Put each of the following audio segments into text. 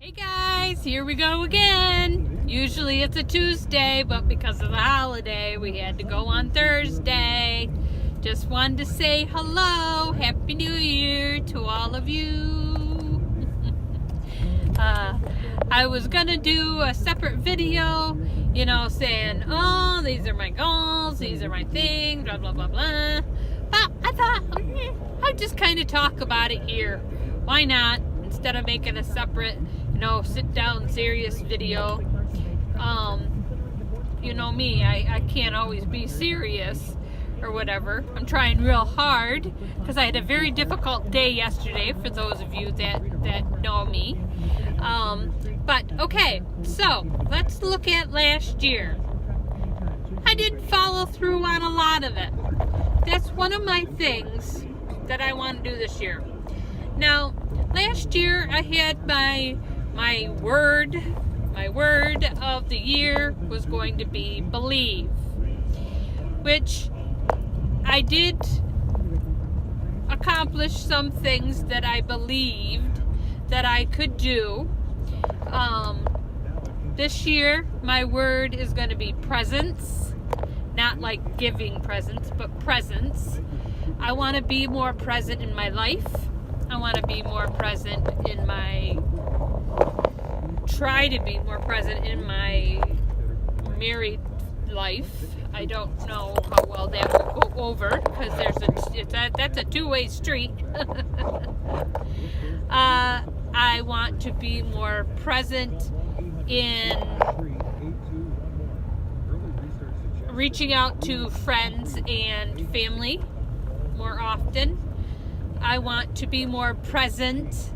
Hey guys, here we go again. Usually it's a Tuesday, but because of the holiday, we had to go on Thursday. Just wanted to say hello, Happy New Year to all of you. I was gonna do a separate video, saying, oh, these are my goals, these are my things, blah, blah, blah, blah. But I thought, I'd just kind of talk about it here. Why not? Instead of making a separate, sit down serious video. You know me, I can't always be serious or whatever. I'm trying real hard because I had a very difficult day yesterday, for those of you that know me. But okay, so let's look at last year. I didn't follow through on a lot of it. That's one of my things that I want to do this year. Now, last year I had my word of the year was going to be believe, which I did accomplish some things that I believed that I could do. This year my word is going to be presence, not like giving presents, but presence. I want to be more present in my life. I want to be more present in try to be more present in my married life. I don't know how well that will go over because that's a two-way street. I want to be more present in reaching out to friends and family more often. I want to be more present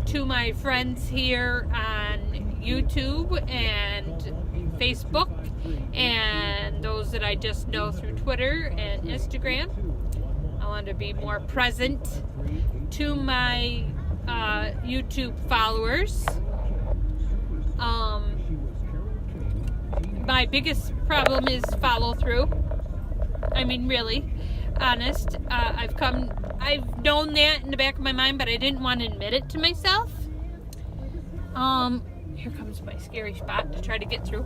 to my friends here on YouTube and Facebook and those that I just know through Twitter and Instagram. I want to be more present to my YouTube followers. My biggest problem is follow through. I mean, really, honest. I've known that in the back of my mind, but I didn't want to admit it to myself. Here comes my scary spot to try to get through.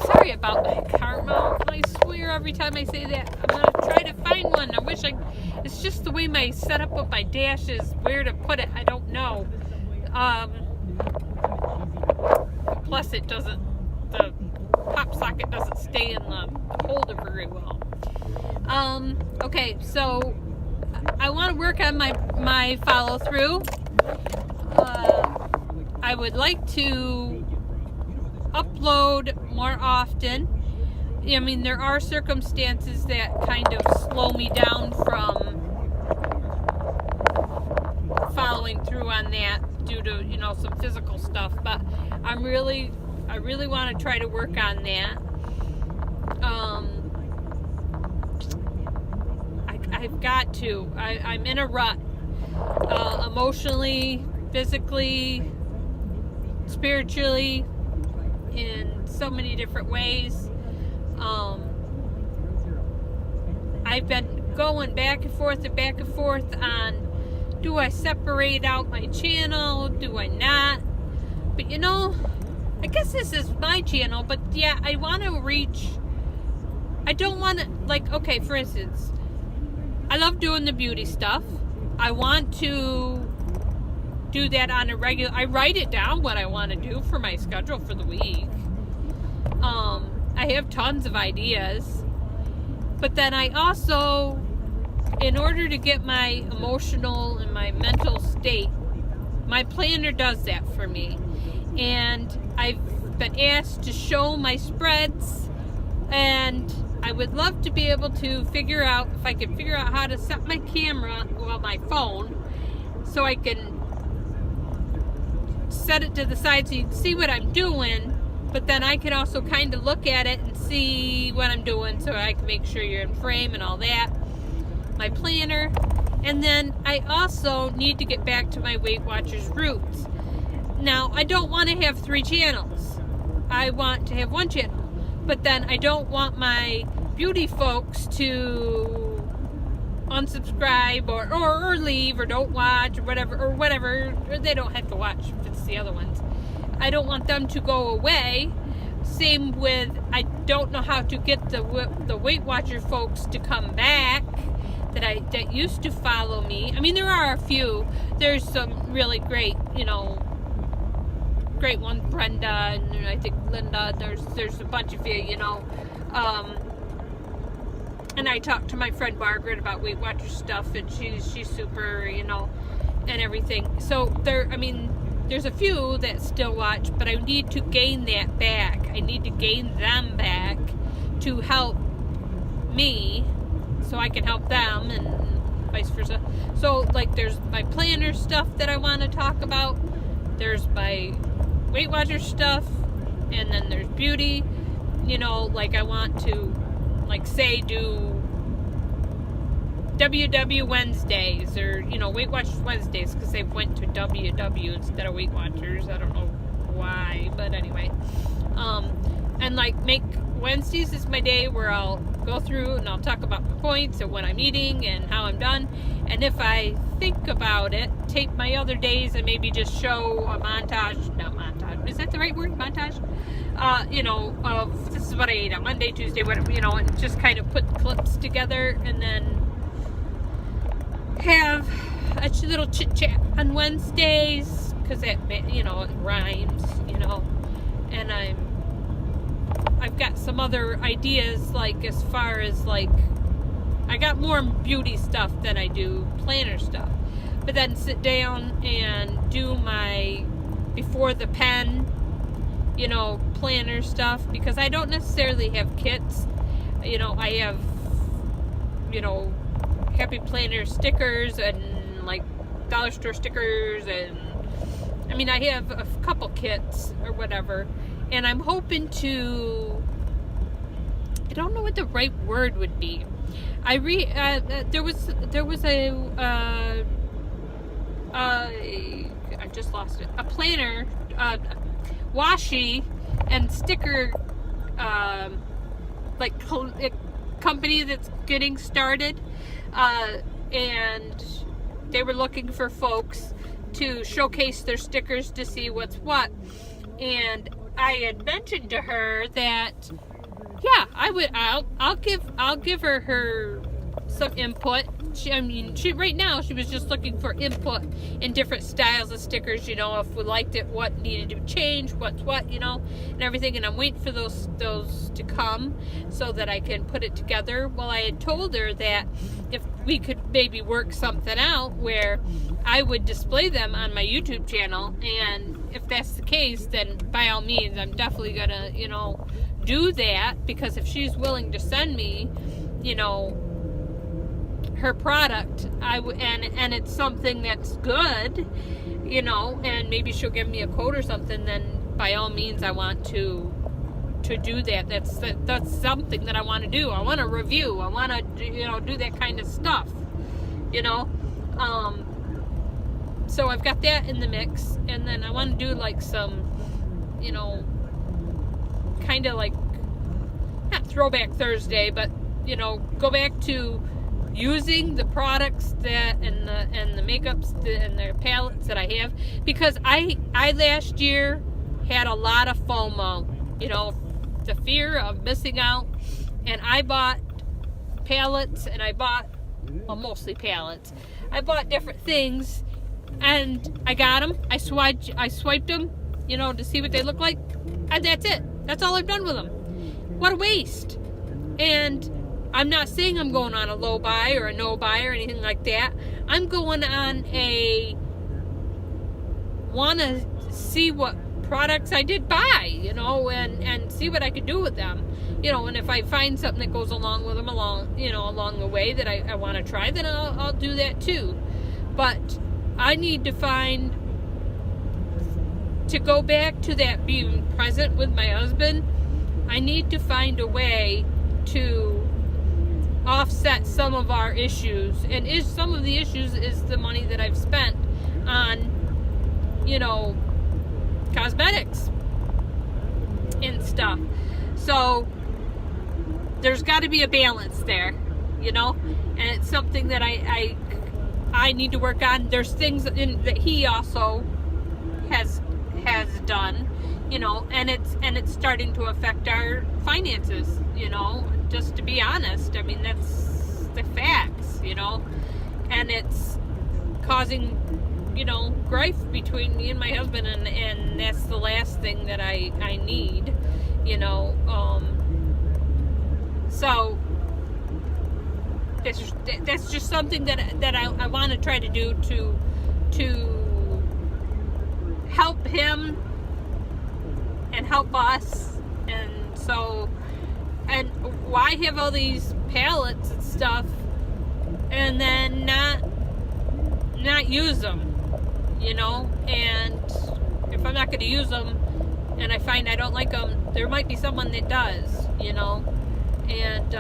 Sorry about my car mount. I swear every time I say that. I'm going to try to find one. It's just the way my setup of my dash is, where to put it, I don't know. Plus the pop socket doesn't stay in the holder very well. Okay, so I want to work on my follow through. I would like to upload more often. I mean, there are circumstances that kind of slow me down from following through on that due to, some physical stuff, but I really want to try to work on that. I've got to. I'm in a rut, emotionally, physically, spiritually, in so many different ways. I've been going back and forth on, do I separate out my channel? Do I not? But I guess this is my channel, but yeah, I want to reach, I don't want to, okay, for instance, I love doing the beauty stuff. I want to do that on a regular, I write it down what I want to do for my schedule for the week. I have tons of ideas, but then I also, in order to get my emotional and my mental state, my planner does that for me. And I've been asked to show my spreads, and I would love to be able to figure out, if I could figure out how to set my camera, my phone, so I can set it to the side so you can see what I'm doing, but then I can also kind of look at it and see what I'm doing so I can make sure you're in frame and all that. My planner. And then I also need to get back to my Weight Watchers roots. Now, I don't want to have 3 channels. I want to have 1 channel. But then I don't want my beauty folks to unsubscribe or leave or don't watch or whatever, or they don't have to watch if it's the other ones. I don't want them to go away. Same with, I don't know how to get the Weight Watcher folks to come back that used to follow me. I mean, there are a few. There's some really great, great ones, Brenda, and I think Linda. There's a bunch of you, and I talked to my friend Margaret about Weight Watcher stuff, and she's super, and everything. So there's a few that still watch, but I need to gain that back. I need to gain them back to help me so I can help them, and vice versa. So, there's my planner stuff that I want to talk about. There's my Weight Watcher stuff, and then there's beauty. I want to, say, do WW Wednesdays, or Weight Watchers Wednesdays, because they went to WW instead of Weight Watchers. I don't know why, but anyway. And make Wednesdays is my day where I'll go through and I'll talk about my points and what I'm eating and how I'm done. And if I think about it, take my other days and maybe just show a montage. Not montage. Is that the right word? Montage? Of this is what I ate on Monday, Tuesday, whatever, and just kind of put clips together, and then have a little chit chat on Wednesdays, because it rhymes, and I've got some other ideas, as far as I got more beauty stuff than I do planner stuff, but then sit down and do my before the pen, planner stuff, because I don't necessarily have kits. I have, Happy Planner stickers and dollar store stickers, and I have a couple kits or whatever, and I'm hoping to, I don't know what the right word would be. There was a I just lost it. A planner, washi and sticker, company that's getting started, and they were looking for folks to showcase their stickers to see what's what. And I had mentioned to her that, yeah, I'll give her some input. She right now, she was just looking for input in different styles of stickers, if we liked it, what needed to change, what's what, and everything. And I'm waiting for those to come so that I can put it together. Well, I had told her that if we could maybe work something out where I would display them on my YouTube channel, and if that's the case, then by all means, I'm definitely gonna, do that, because if she's willing to send me, her product, and it's something that's good, and maybe she'll give me a code or something, then by all means I want to do that. That's something that I want to do. I want to review. I want to do that kind of stuff, so I've got that in the mix, and then I want to do some kind of not Throwback Thursday, but go back to using the products and the makeups and the palettes that I have, because I last year had a lot of FOMO, the fear of missing out, and I bought palettes, and I bought, mostly palettes. I bought different things, and I got them. I swiped them, to see what they look like, and that's it. That's all I've done with them. What a waste. And I'm not saying I'm going on a low buy or a no buy or anything like that. I'm going on want to see what products I did buy, and see what I could do with them, and if I find something that goes along with them along the way that I want to try, then I'll do that too. But I need to go back to that being present with my husband. I need to find a way to offset some of our issues, and some of the issues is the money that I've spent on cosmetics and stuff. So there's got to be a balance there, you know, and it's something that I need to work on. There's things that he also has done, you know, and it's starting to affect our finances, you know, just to be honest. I mean, that's the facts, you know, and it's causing, you know, grief between me and my husband, and that's the last thing that I need, you know. So that's just something that I want to try to do to help him and help us. And so, and why have all these pallets and stuff and then not use them, you know? And if I'm not going to use them and I find I don't like them, there might be someone that does, you know? And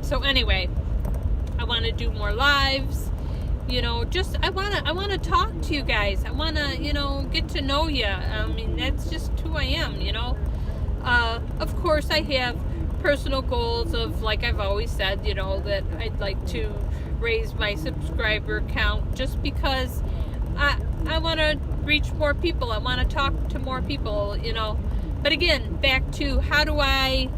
so anyway, I want to do more lives, you know, just I want to talk to you guys. I want to, you know, get to know you. I mean, that's just who I am, you know. Of course, I have personal goals of, like I've always said, you know, that I'd like to raise my subscriber count, just because I want to reach more people. I want to talk to more people, you know. But again, back to how do I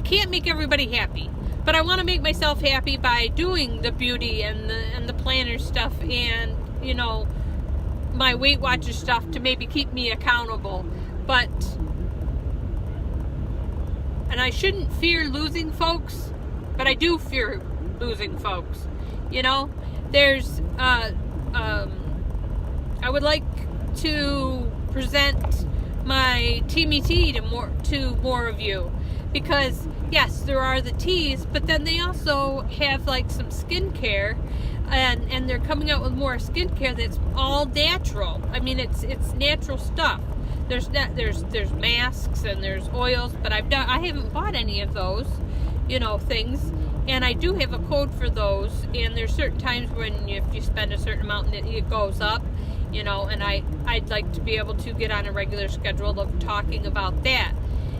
can't make everybody happy, but I want to make myself happy by doing the beauty and the planner stuff, and, you know, my Weight Watcher stuff to maybe keep me accountable. But, and I shouldn't fear losing folks, but I do fear losing folks, you know. There's I would like to present my Teamy Tea to more of you, because yes, there are the teas, but then they also have like some skincare, and they're coming out with more skincare that's all natural. I mean, it's natural stuff. There's masks and there's oils, but I haven't bought any of those, you know, things. And I do have a code for those, and there's certain times when if you spend a certain amount, it goes up, you know, and I'd like to be able to get on a regular schedule of talking about that.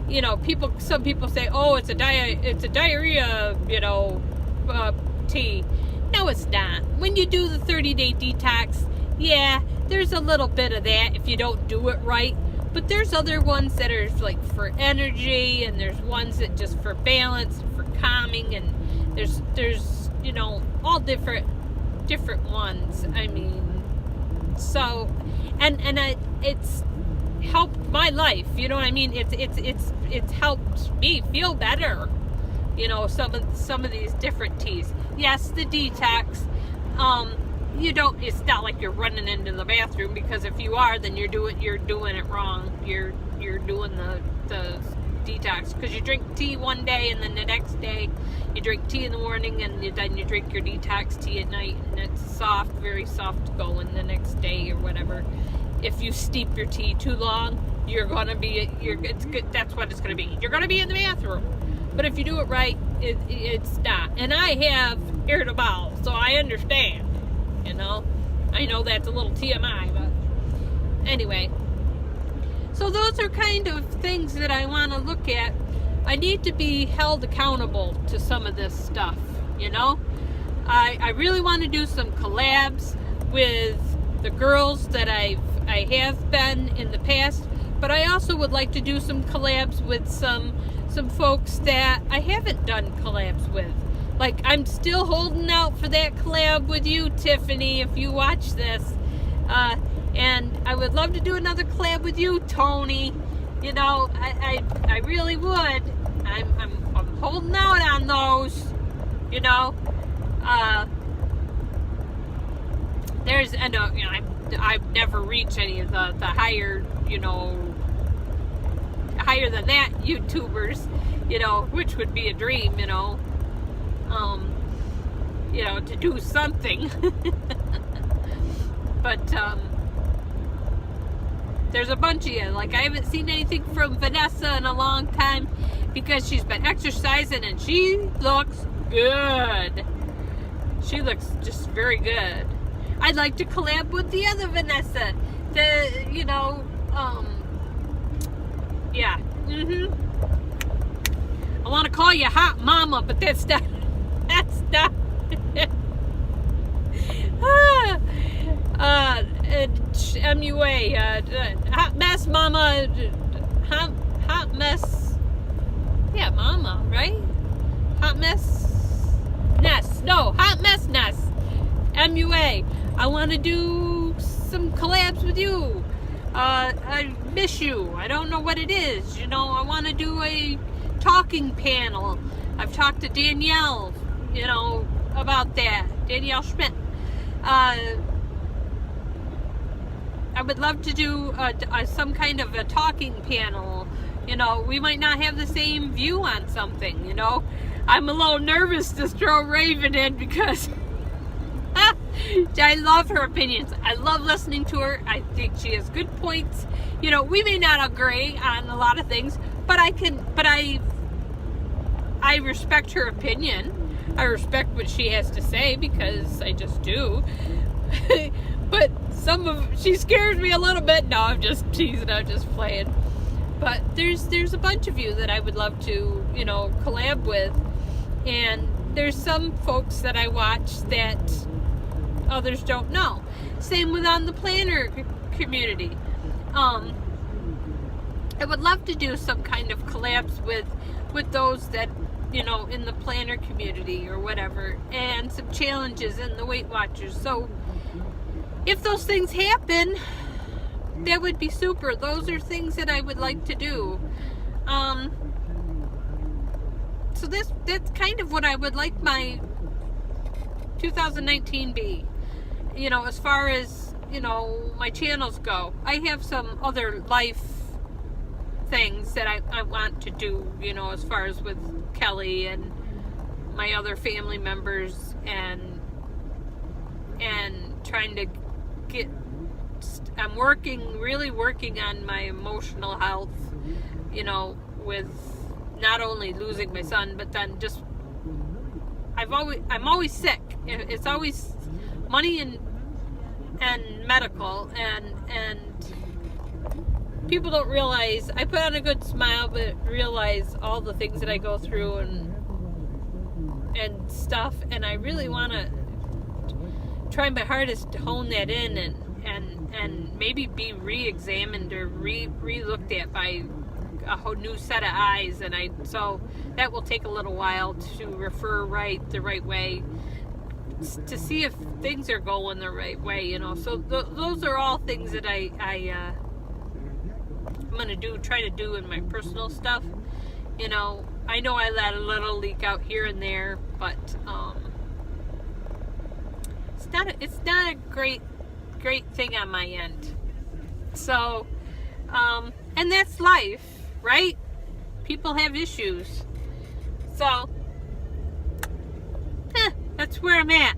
You know, some people say, oh, it's a diarrhea, you know, tea. No, it's not. When you do the 30-day detox, yeah, there's a little bit of that if you don't do it right. But there's other ones that are like for energy, and there's ones that just for balance, for calming, and there's you know, all different ones. I mean, so and it's helped my life, you know what I mean? It's helped me feel better, you know, some of these different teas. Yes, the detox, it's not like you're running into the bathroom, because if you are, then you're doing it wrong. You're doing the detox, because you drink tea one day and then the next day you drink tea in the morning, and then you drink your detox tea at night, and it's soft, very soft going the next day or whatever. If you steep your tea too long, it's good. That's what it's gonna be. You're gonna be in the bathroom. But if you do it right, it's not. And I have irritable bowels, so I understand. You know, I know that's a little TMI, but anyway. So those are kind of things that I want to look at. I need to be held accountable to some of this stuff. You know, I really want to do some collabs with the girls that I have been in the past, but I also would like to do some collabs with some folks that I haven't done collabs with. Like, I'm still holding out for that collab with you, Tiffany, if you watch this. And I would love to do another collab with you, Tony. You know, I really would. I'm holding out on those. You know, I've never reached any of the higher, you know, higher than that YouTubers, you know, which would be a dream, you know, to do something. But there's a bunch of you. Like, I haven't seen anything from Vanessa in a long time, because she's been exercising and she looks good. She looks just very good. I'd like to collab with the other Vanessa. Yeah. I want to call you Hot Mama, but that's not. MUA, Hot Mess Mama, hot Mess, yeah, Mama, right? Hot Mess Nest, no, Hot Mess Nest, MUA. I want to do some collabs with you. I miss you. I don't know what it is. I want to do a talking panel. I've talked to Danielle, about that. Danielle Schmidt. I would love to do some kind of a talking panel. We might not have the same view on something, I'm a little nervous to throw Raven in because I love her opinions. I love listening to her. I think she has good points. We may not agree on a lot of things, but I respect her opinion. I respect what she has to say because I just do. But she scares me a little bit. No, I'm just teasing. I'm just playing. But there's a bunch of you that I would love to, collab with. And there's some folks that I watch that others don't know. Same with on the planner community. I would love to do some kind of collabs with those that, in the planner community or whatever, and some challenges in the Weight Watchers. So if those things happen, that would be super. Those are things that I would like to do. So that's kind of what I would like my 2019 be. As far as, my channels go. I have some other life things that I want to do, as far as with Kelly and my other family members and trying to I'm really working on my emotional health, with not only losing my son, but then just I'm always sick. It's always money and medical and people don't realize I put on a good smile, but realize all the things that I go through and stuff, and I really want to try my hardest to hone that in and maybe be re-examined or re-looked at by a whole new set of eyes, so that will take a little while to refer the right way, to see if things are going the right way, so those are all things that I'm gonna try to do in my personal stuff. I know I let a little leak out here and there, but it's not a great thing on my end. So and that's life, right? People have issues. So that's where I'm at.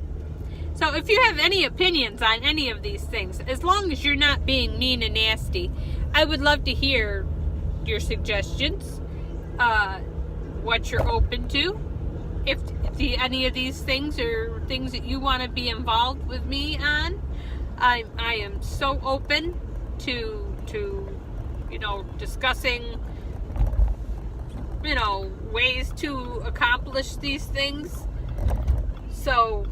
So if you have any opinions on any of these things, as long as you're not being mean and nasty, I would love to hear your suggestions, what you're open to. If any of these things are things that you want to be involved with me on, I am so open to discussing, ways to accomplish these things. So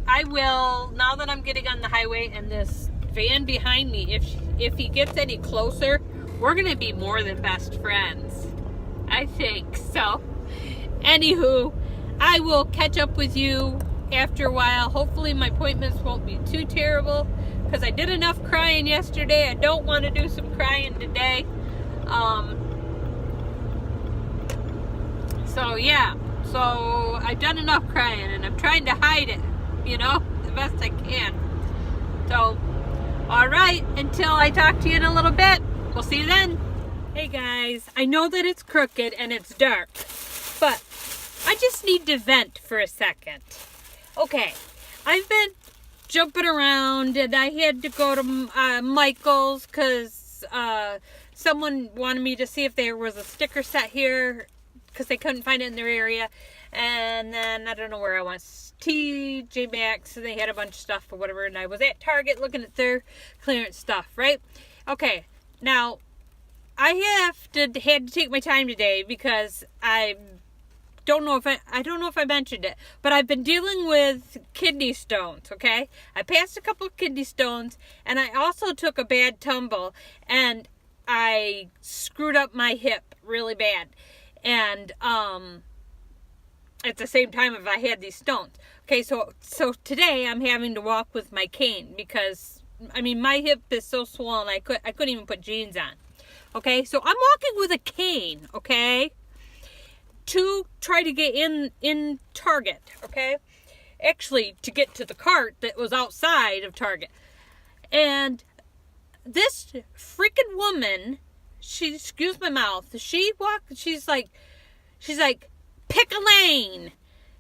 I will, now that I'm getting on the highway and this van behind me, if he gets any closer, we're gonna be more than best friends, I think. So anywho, I will catch up with you after a while. Hopefully my appointments won't be too terrible, because I did enough crying yesterday. I don't want to do some crying today. So yeah, so I've done enough crying and I'm trying to hide it, the best I can. So alright, until I talk to you in a little bit, we'll see you then. Hey guys, I know that it's crooked and it's dark, but I just need to vent for a second. Okay, I've been jumping around and I had to go to Michael's because someone wanted me to see if there was a sticker set here because they couldn't find it in their area. And then I don't know where I went, TJ Maxx, and they had a bunch of stuff or whatever, and I was at Target looking at their clearance stuff, right? Okay, now I had to take my time today because I don't know if I mentioned it, but I've been dealing with kidney stones, okay? I passed a couple of kidney stones, and I also took a bad tumble, and I screwed up my hip really bad. And at the same time if I had these stones. Okay, so today I'm having to walk with my cane because I mean my hip is so swollen I couldn't even put jeans on. Okay, so I'm walking with a cane, okay? To try to get in Target, okay? Actually, to get to the cart that was outside of Target. And this freaking woman, excuse my mouth, she's like, pick a lane.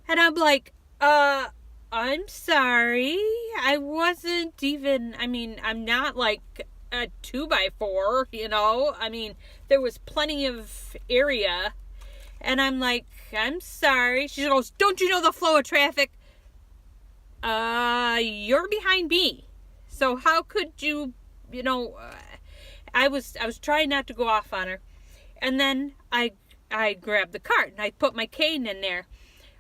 And I'm like, I'm sorry. I wasn't even, I mean, I'm not like a 2x4, you know? I mean, there was plenty of area. And I'm like, I'm sorry. She goes, don't you know the flow of traffic? You're behind me. So how could you, you know, I was trying not to go off on her. And then I grabbed the cart and I put my cane in there,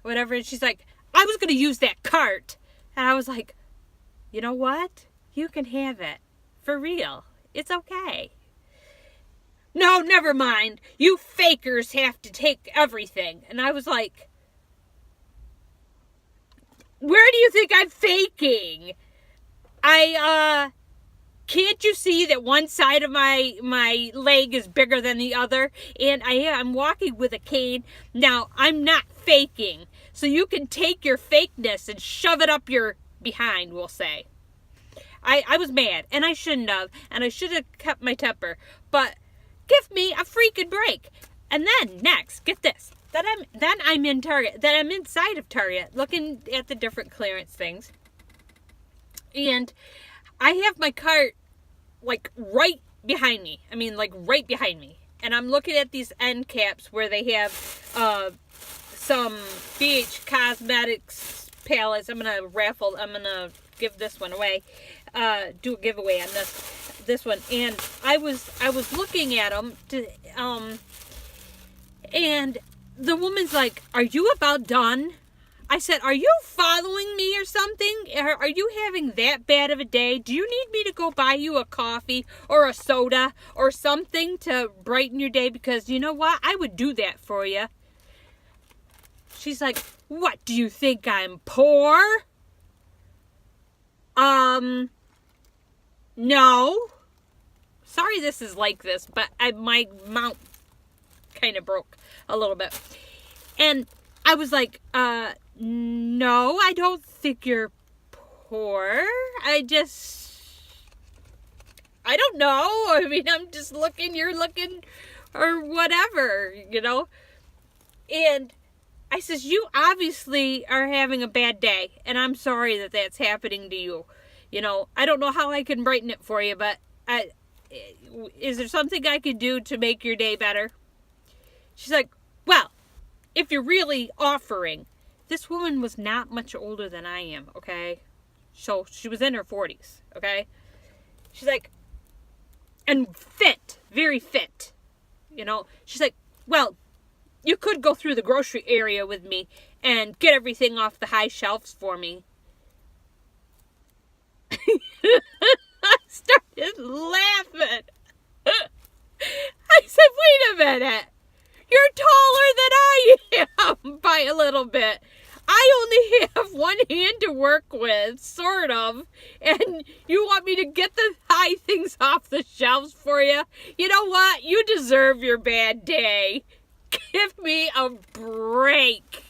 whatever. And she's like, I was going to use that cart. And I was like, you know what? You can have it. For real. It's okay. No, never mind. You fakers have to take everything. And I was like, where do you think I'm faking? Can't you see that one side of my leg is bigger than the other? And I'm walking with a cane. Now, I'm not faking. So you can take your fakeness and shove it up your behind, we'll say. I was mad, and I shouldn't have. And I should have kept my temper. But give me a freaking break. And then, next, get this. Then I'm in Target. Then I'm inside of Target, looking at the different clearance things. And I have my cart, like, right behind me. I mean, like, right behind me. And I'm looking at these end caps where they have some BH Cosmetics palettes. I'm going to give this one away. Do a giveaway on this one. And I was looking at them, and the woman's like, are you about done? I said, are you following me or something? Are you having that bad of a day? Do you need me to go buy you a coffee or a soda or something to brighten your day? Because you know what? I would do that for you. She's like, what, do you think I'm poor? No. Sorry this is like this, but my mouth kind of broke a little bit. And I was like, no, I don't think you're poor. I don't know. I mean, I'm just looking, you're looking, or whatever, you know. And I says, you obviously are having a bad day, and I'm sorry that that's happening to you. You know, I don't know how I can brighten it for you, but is there something I could do to make your day better? She's like, well, if you're really offering, this woman was not much older than I am, okay? So she was in her 40s, okay? She's like, and fit, very fit, you know? She's like, well, you could go through the grocery area with me and get everything off the high shelves for me. I started laughing. I said, wait a minute. You're taller than I am by a little bit. I only have one hand to work with, sort of. And you want me to get the high things off the shelves for you? You know what? You deserve your bad day. Give me a break.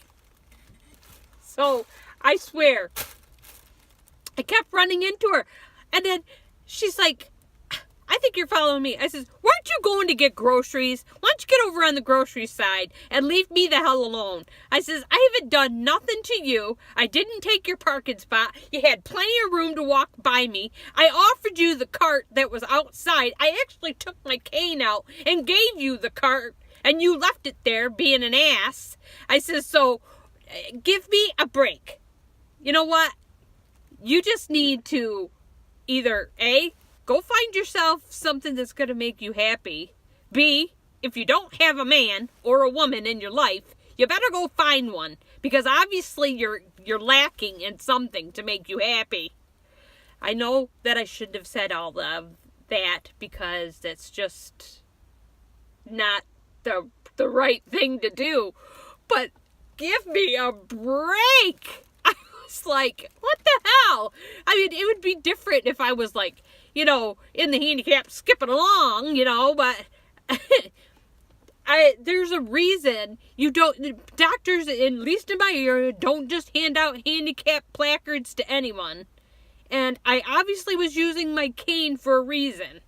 So, I swear, I kept running into her. And then she's like, I think you're following me. I says, weren't you going to get groceries? Why don't you get over on the grocery side and leave me the hell alone? I says, I haven't done nothing to you. I didn't take your parking spot. You had plenty of room to walk by me. I offered you the cart that was outside. I actually took my cane out and gave you the cart, and you left it there being an ass. I says, so give me a break. You know what? You just need to either, A, go find yourself something that's going to make you happy, B, if you don't have a man or a woman in your life, you better go find one, because obviously you're lacking in something to make you happy. I know that I shouldn't have said all of that, because that's just not the right thing to do. But give me a break. I was like, what the hell? I mean, it would be different if I was like, you know, in the handicap skipping along, you know, but there's a reason you don't, doctors, at least in my area, don't just hand out handicap placards to anyone. And I obviously was using my cane for a reason.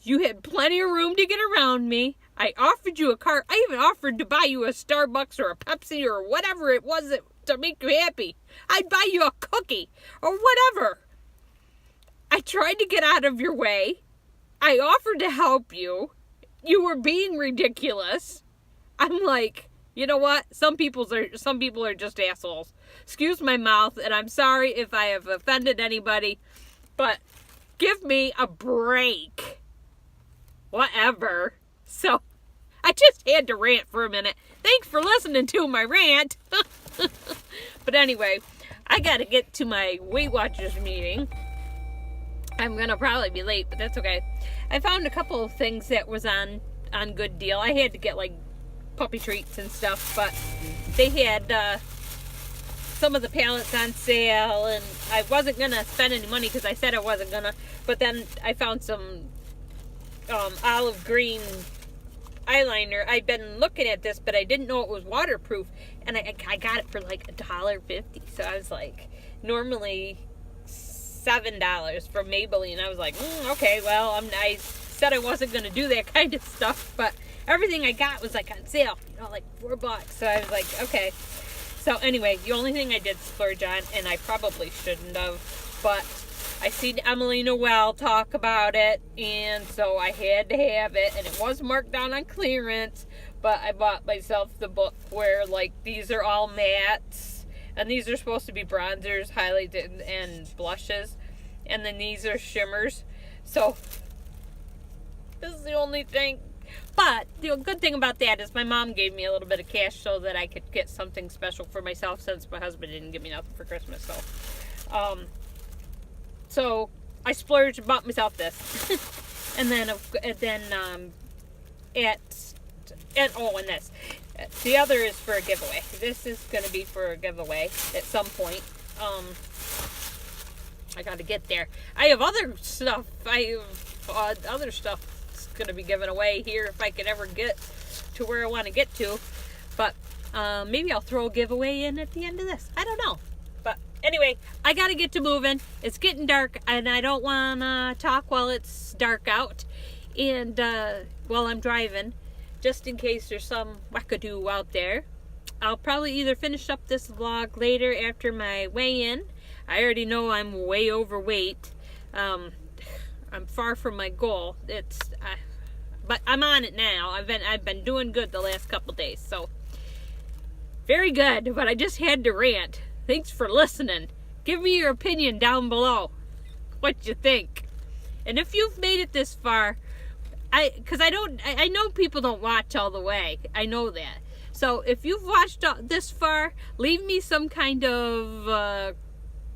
You had plenty of room to get around me. I offered you a car. I even offered to buy you a Starbucks or a Pepsi or whatever it was to make you happy. I'd buy you a cookie or whatever. I tried to get out of your way. I offered to help you. You were being ridiculous. I'm like, you know what? Some people are just assholes. Excuse my mouth, and I'm sorry if I have offended anybody, but give me a break. Whatever. So, I just had to rant for a minute. Thanks for listening to my rant. But anyway, I gotta get to my Weight Watchers meeting. I'm gonna probably be late, but that's okay. I found a couple of things that was on good deal. I had to get like puppy treats and stuff, but they had some of the pallets on sale, and I wasn't gonna spend any money because I said I wasn't gonna, but then I found some olive green eyeliner. I'd been looking at this, but I didn't know it was waterproof, and I got it for like $1.50. So I was like, normally $7 from Maybelline. I was like, okay, well, I said I wasn't gonna do that kind of stuff, but everything I got was like on sale, you know, like $4. So I was like, okay. So anyway, the only thing I did splurge on, and I probably shouldn't have, but I seen Emily Noel talk about it, and so I had to have it, and it was marked down on clearance, but I bought myself the book where, like, these are all mattes, and these are supposed to be bronzers, highlights, and blushes, and then these are shimmers. So this is the only thing. But the good thing about that is my mom gave me a little bit of cash so that I could get something special for myself, since my husband didn't give me nothing for Christmas. So I splurged and bought myself this. and then this. The other is for a giveaway. This is going to be for a giveaway at some point. I got to get there. I have other stuff. Other stuff going to be given away here if I could ever get to where I want to get to, but maybe I'll throw a giveaway in at the end of this. I don't know, but anyway, I gotta get to moving. It's getting dark, and I don't want to talk while it's dark out, and while I'm driving, just in case there's some wackadoo out there. I'll probably either finish up this vlog later after my weigh-in. I already know I'm way overweight. I'm far from my goal. But I'm on it now. I've been doing good the last couple days, so very good. But I just had to rant. Thanks for listening. Give me your opinion down below. What you think? And if you've made it this far, I know people don't watch all the way. I know that. So if you've watched this far, leave me some kind of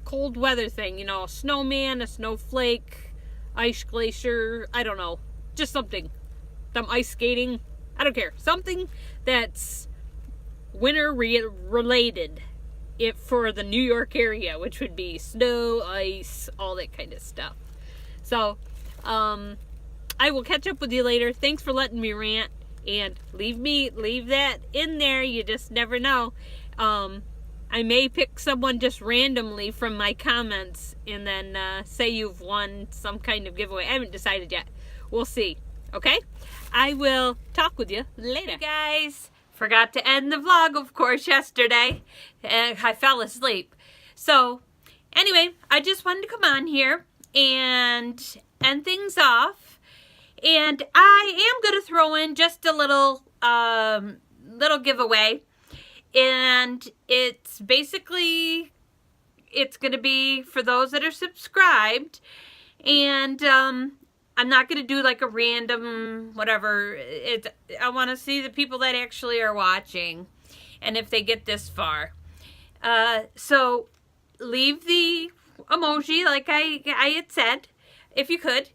cold weather thing. You know, a snowman, a snowflake, ice glacier, I don't know, just something. Some ice skating, I don't care. Something that's winter related for the New York area, which would be snow, ice, all that kind of stuff. So, I will catch up with you later. Thanks for letting me rant, and leave that in there. You just never know. I may pick someone just randomly from my comments and then say you've won some kind of giveaway. I haven't decided yet. We'll see. Okay? I will talk with you later. Hey guys, forgot to end the vlog, of course, yesterday. I fell asleep. So, anyway, I just wanted to come on here and end things off. And I am going to throw in just a little giveaway. And it's basically, it's going to be for those that are subscribed. And I'm not going to do like a random whatever. I want to see the people that actually are watching and if they get this far. So leave the emoji like I had said, if you could.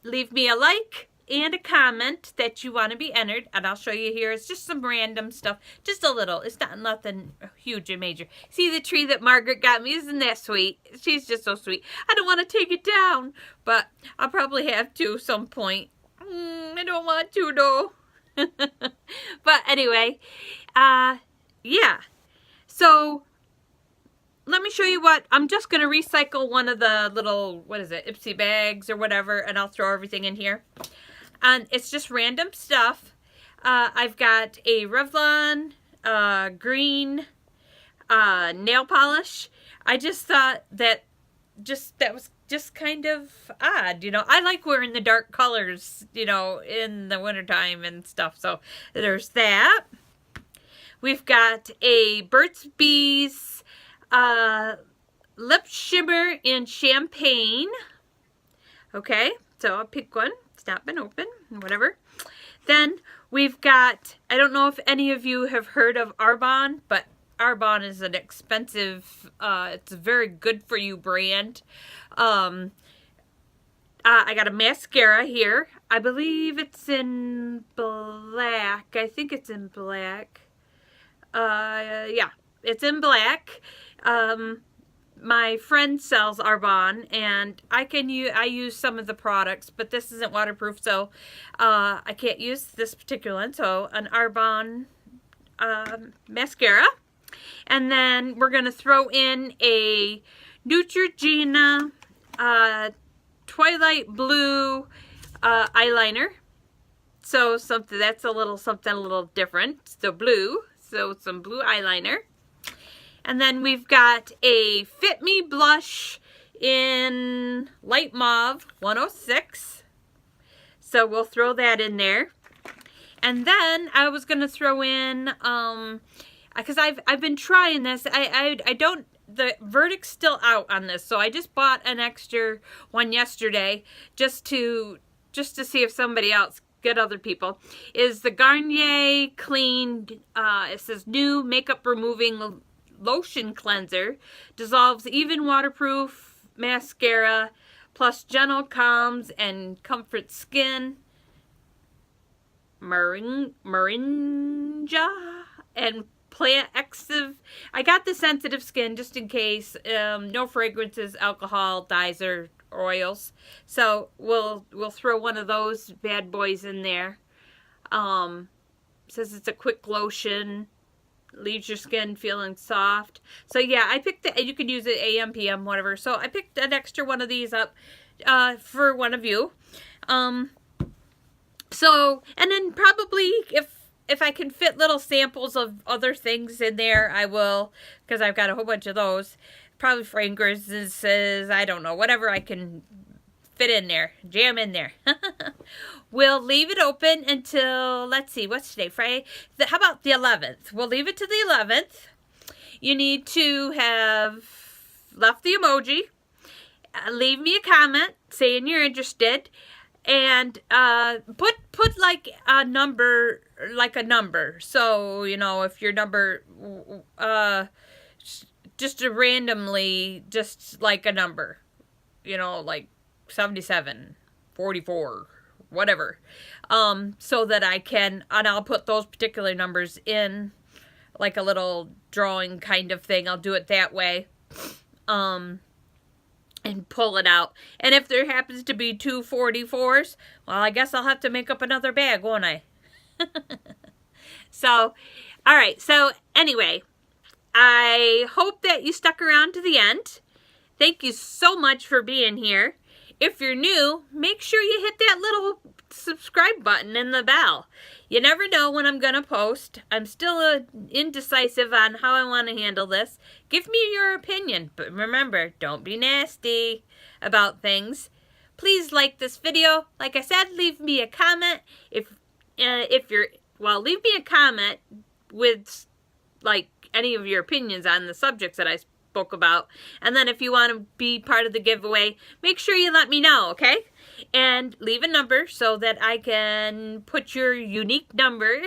Leave me a like and a comment that you want to be entered, and I'll show you here. It's just some random stuff, just a little. It's not nothing huge and major. See the tree that Margaret got me? Isn't that sweet? She's just so sweet. I don't want to take it down, but I'll probably have to some point. I don't want to though. But anyway, yeah. So let me show you what, I'm just going to recycle one of the little, what is it, Ipsy bags or whatever, and I'll throw everything in here. And it's just random stuff. I've got a Revlon green nail polish. I just thought that was just kind of odd, you know. I like wearing the dark colors, you know, in the wintertime and stuff. So there's that. We've got a Burt's Bees lip shimmer in champagne. Okay, so I'll pick one. It's not been open, whatever. Then we've got, I don't know if any of you have heard of Arbonne, but Arbonne is an expensive, it's a very good for you brand. I got a mascara here. I believe it's in black. I think it's in black. Yeah, it's in black. My friend sells Arbonne, and I use some of the products, but this isn't waterproof, so I can't use this particular one. So an Arbonne mascara, and then we're gonna throw in a Neutrogena Twilight Blue eyeliner. So something that's a little different. So blue, so some blue eyeliner. And then we've got a Fit Me blush in light mauve 106. So we'll throw that in there. And then I was going to throw in, because I've been trying this. I don't, the verdict's still out on this. So I just bought an extra one yesterday just to see if somebody else, get other people, is the Garnier Clean, it says new makeup removing lotion cleanser, dissolves even waterproof mascara, plus gentle calms and comfort skin, moringa and plant active. I got the sensitive skin just in case. No fragrances, alcohol, dyes, or oils. So we'll throw one of those bad boys in there. Says it's a quick lotion, leaves your skin feeling soft. So yeah, I picked you could use it AM, PM, whatever. So I picked an extra one of these up for one of you. So, and then probably if I can fit little samples of other things in there, I will, because I've got a whole bunch of those. Probably fragrances, I don't know, whatever I can fit in there, jam in there. We'll leave it open until, let's see, what's today, Friday? How about the 11th? We'll leave it to the 11th. You need to have left the emoji, leave me a comment saying you're interested, and put like a number, So, you know, if your number, just randomly, just like a number, you know, like 77, 44, whatever, so that I can, and I'll put those particular numbers in like a little drawing kind of thing. I'll do it that way, and pull it out. And if there happens to be 2 44s, well, I guess I'll have to make up another bag, won't I? So, all right. So anyway, I hope that you stuck around to the end. Thank you so much for being here. If you're new, make sure you hit that little subscribe button and the bell. You never know when I'm going to post. I'm still indecisive on how I want to handle this. Give me your opinion, but remember, don't be nasty about things. Please like this video. Like I said, leave me a comment. Leave me a comment with like any of your opinions on the subjects that I spoke about. And then if you want to be part of the giveaway, make sure you let me know, okay? And leave a number so that I can put your unique number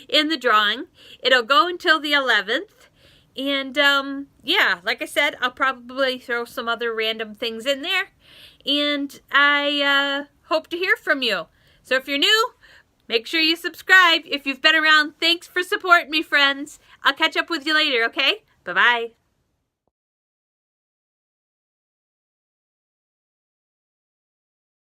in the drawing. It'll go until the 11th. And yeah, like I said, I'll probably throw some other random things in there. And I hope to hear from you. So if you're new, make sure you subscribe. If you've been around, thanks for supporting me, friends. I'll catch up with you later, okay? Bye-bye.